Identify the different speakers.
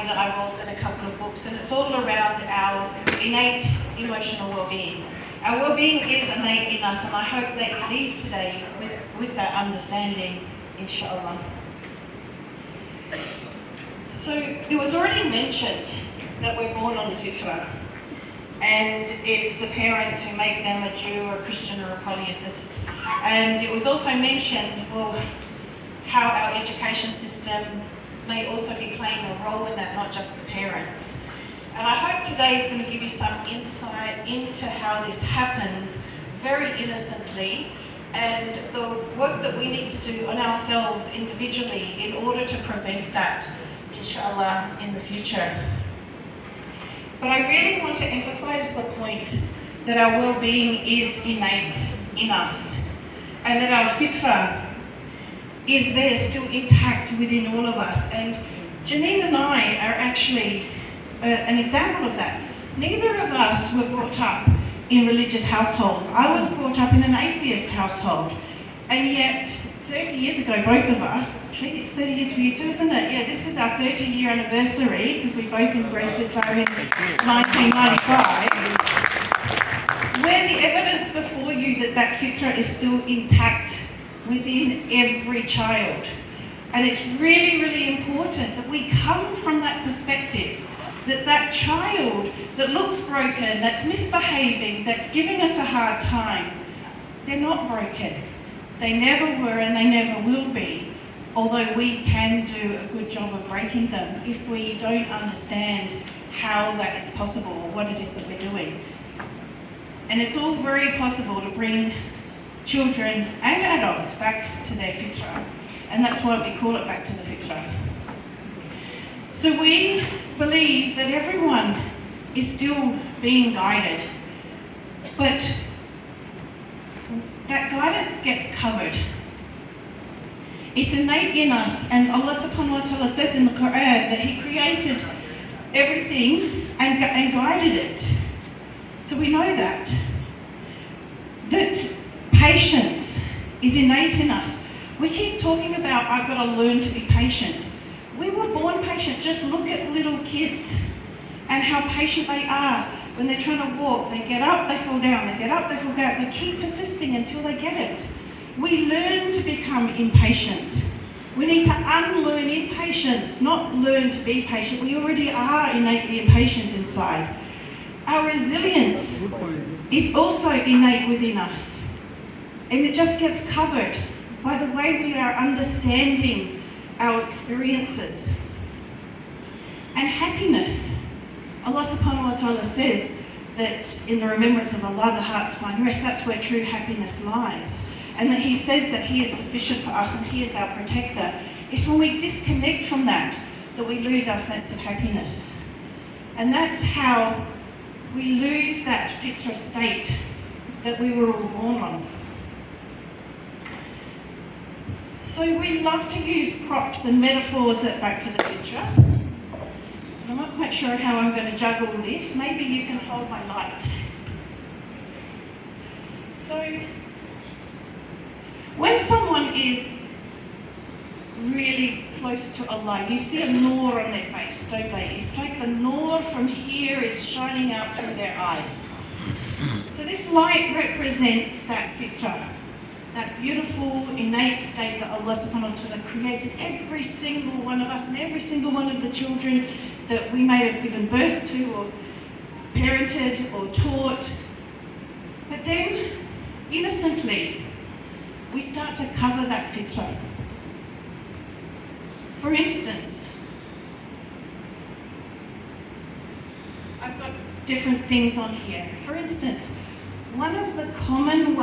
Speaker 1: study that I wrote and a couple of books, and it's all around our innate emotional well-being. Our well-being is innate in us, and I hope that you leave today with that understanding, inshallah. So it was already mentioned that we're born on the fitrah, and it's the parents who make them a Jew or a Christian or a polytheist. And it was also mentioned, well, how our education system may also be playing a role in that, not just the parents. And I hope today is going to give you some insight into how this happens very innocently, and the work that we need to do on ourselves individually in order to prevent that, inshallah, in the future. But I really want to emphasize the point that our well-being is innate in us, and that our fitrah is there still intact within all of us. And Janine and I are actually an example of that. Neither of us were brought up in religious households. I was brought up in an atheist household, and yet 30 years ago, both of us, actually it's 30 years for you too, isn't it? Yeah, this is our 30-year anniversary, because we both embraced Islam in 1995. We're the evidence before you that that fitrah is still intact within every child. And it's really, really important that we come from that perspective, that that child that looks broken, that's misbehaving, that's giving us a hard time, they're not broken. They never were and they never will be, although we can do a good job of breaking them if we don't understand how that is possible or what it is that we're doing. And it's all very possible to bring children and adults back to their fitrah, and that's why we call it back to the fitrah. So we believe that everyone is still being guided, but that guidance gets covered. It's innate in us, and Allah subhanahu wa ta'ala says in the Quran that He created everything and guided it. So we know that patience is innate in us. We keep talking about, I've got to learn to be patient. We were born patient. Just look at little kids and how patient they are. When they're trying to walk, they get up, they fall down, they get up, they fall down. They keep persisting until they get it. We learn to become impatient. We need to unlearn impatience, not learn to be patient. We already are innately impatient inside. Our resilience is also innate within us. And it just gets covered by the way we are understanding our experiences. And happiness. Allah subhanahu wa ta'ala says that in the remembrance of Allah, the hearts find rest. That's where true happiness lies. And that He says that He is sufficient for us and He is our protector. It's when we disconnect from that we lose our sense of happiness. And that's how we lose that fitrah state that we were all born on. So we love to use props and metaphors back to the fitrah. I'm not quite sure how I'm going to juggle this. Maybe you can hold my light. So, when someone is really close to Allah, you see a nur on their face, don't they? It's like the nur from here is shining out through their eyes. So this light represents that fitrah, that beautiful, innate state that Allah subhanahu wa ta'ala created every single one of us and every single one of the children that we may have given birth to or parented or taught. But then, innocently, we start to cover that fitrah. For instance, I've got different things on here. For instance, one of the common ways